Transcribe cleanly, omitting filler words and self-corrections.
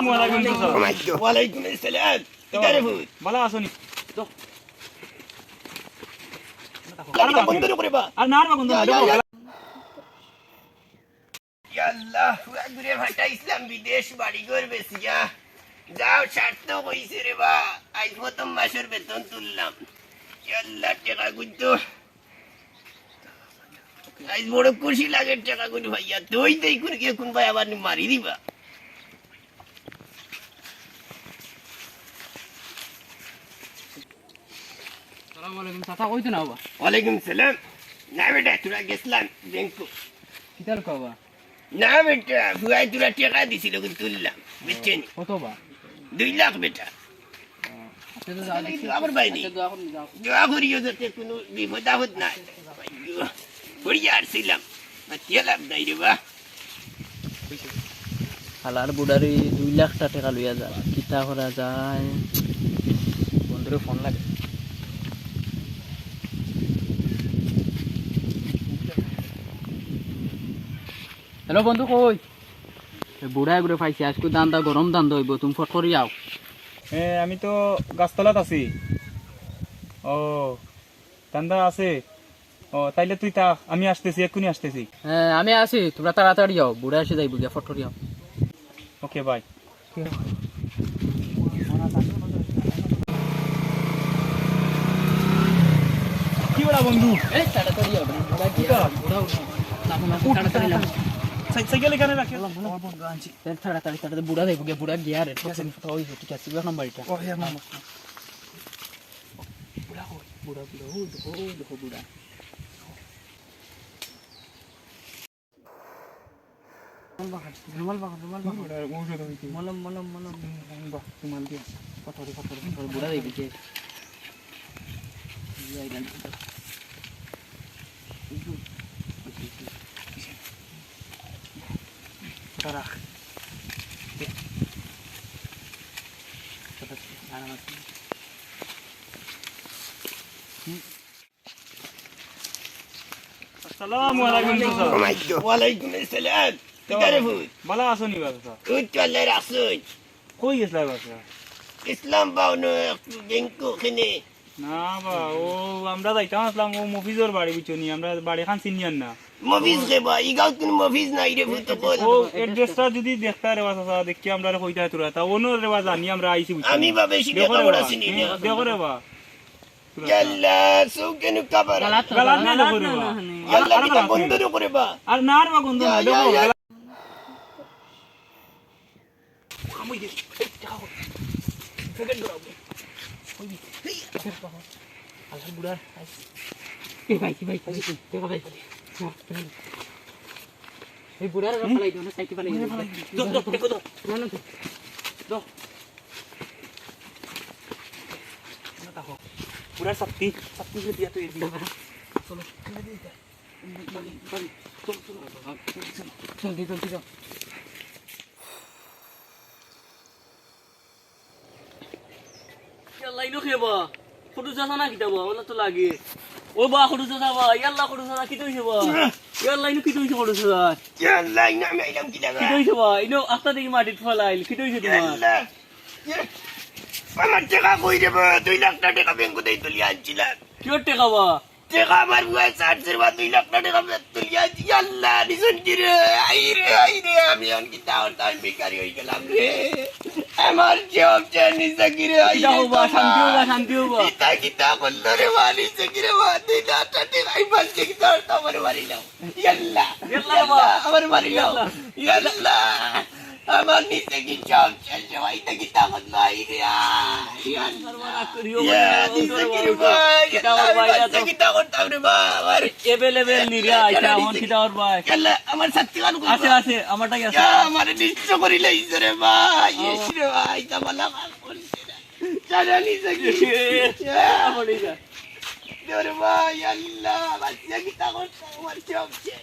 আসসালামু আলাইকুম চাচা। ওয়ালাইকুম আসসালাম। কিদারে ভূত? ভালো আছনি? তো গাড়িটা বন্ধ করে বা। আর না বন্ধু না দেবো। আল্লাহ ঘুরে ভাটা ইসলাম বিদেশ বাড়ি ঘর বেসিয়া যাও স্বার্থ কইছে রে বা। আজ প্রথম মাসের বেতন তুললাম। আল্লাহ টাকা গুনতো আজ বড় খুশি লাগে টাকা গুন ভাইয়া। তুই দেই করে কে কোন ভাই আবার মারি দিবা। আসসালামু আলাইকুম চাচা, কইতো না বাবা। ওয়ালাইকুম সালাম। না বেটা তোরা গেছিলাম ব্যাংকো। কিতাল কবা? না বেটা ভুয়াই তোরা টাকা দিছিল কিন্তু তুললাম বুঝছেন? কত বা? 2 লাখ বেটা। আচ্ছা তো যাও দেখি। আমার বাইনি আচ্ছা দোয়া করুন যাও। দোয়া করিও যাতে কোনো বিপদ আপদ না পড়িয়া আসছিলাম বাচ্চা লাভ নাই রে বা। হালার বুড়ারি 2 লাখ টাকা লইয়া যায়, কিতা করা যায়? বন্ধুরে ফোন লাগে। হ্যালো বন্ধু কই? বুড়ায় ঘুরে পাইছি, আজকে দান্দা গরম দান্দা হইব, তুমি ফট করি যাও। হ্যাঁ আমি তো গাছতলাত আছি। ও দান্দা আছে। ও তাইলে তুই তা আমি আসতেছি, এক্ষুনি আসতেছি। হ্যাঁ আমি আছি, তোমরা তাড়াতাড়ি যাও, বুড়া এসে যাইব গিয়া, ফট করি যাও। Okay bye. কি বলা বন্ধু? এই তাড়াতাড়ি যাও, বুড়া গিয়া বুড়া উঠো। তাড়াতাড়ি যাও, সাইকেল এখানে রাখি। তাড়াতাড়ি বুড়া যাইব গিয়া, বুড়া গিয়া রে। ঠিক আছে ঠিক আছে, নাম্বার এটা। ও হ্যাঁ মামা। বুড়া বুড়া ও দেখো বুড়া। মলম মলম মলম তোমার দিয়ে ফটরে বুড়া যাইব গিয়া। রাখ। আসসালামু আলাইকুম চাচা। ওয়ালাইকুম আসসালাম। কিদারে ভূত? ভালো আছনি চাচা? তুই চলে রাখছুন কই গেছলা চাচা? ইসলাম বাউনো একটু ব্যাংকো ওখানে। না বা ও আমরা যাইতাম আসলাম ও মফিজর বাড়ি বিচনি, আমরা বাড়ি খান চিনিয়ান না। মফিজ রে বা ইগাও কোন মফিজ নাই রে ভূত বল। ও এড্রেসটা যদি দেখতা রে চাচা দেখি আমরা কইতা তোরা তা ওনো রে বা জানি আমরা আইছি বুঝছি। আমি বা বেশি টাকা বড় চিনি না। দেখো রে বা আল্লাহ সুকেন কবর। গালাত না দেখো রে বা। আল্লাহ কিতা বন্ধ করে বা। আর না রে বা গন্ধ না দেখো। আমি দে টাকা সেকেন্ড ধরাও। আল্লাহ বুড়া এই ভাই দেখা ভাই এই বুড়ার ফালাই দিও না, সাইকেল ফালাই দিও। দেখো তো না না দো না দেখো পুরা শক্তি দিয়া তুই দিবা। চলো জলদি যাও। লাইনো খেবা ফটো চাচা না কিতাবা ওলা তো লাগে ও বা ফটো চাচা বা ইয়াল্লা ফটো চাচা কি তৈছে বা ইয়ার লাইনো কি তৈছে ফটো চাচা আল্লাহ না মেলাম কি লাগা। কি তৈছে বা ইনো আস্তা দেখি মাটিত ফলাইল কি তৈছে তোমার আল্লাহ আমার টাকা কই রে বা। 2 লাখ টাকা ব্যাংকো দেই তুলিয়া আনছিলাম। কি টেকা বা টাকা আমার বুয়াই 60 বা 2 লাখ টাকা তুলিয়া আনছি। আল্লাহ নিজন কি রে আই রে আমি অন কি তাও বেকারি হই গেলাম রে। আমার জব জানি সকিরে আই কিতা হবা শান্তি হবা কিতা করলো রে মানি সকিরে মাতি না টাটে আই বাজে কি তোর আমার মারি নাও। ইয়াল্লা আমার মারি নাও। ইয়াল্লা আমার নিচে কি জব চলছে ভাই তা কিতা করলো আই রে সর্বনাশ করিও কিতা করবা কিতা করতাম রে বা। আমার এভেলেবল নিরিয়া আইতা হন কিতা করবা ইয়াল্লা আমার সত্যি গান আছে আমারটাই আছে আমার নিশ্চয় করিলে ইসরে ভাই ইসরে ভাই তা বলা মাল করছে না জানি সকি আমারটাই Dur vay Allah, masih kita kontak, masih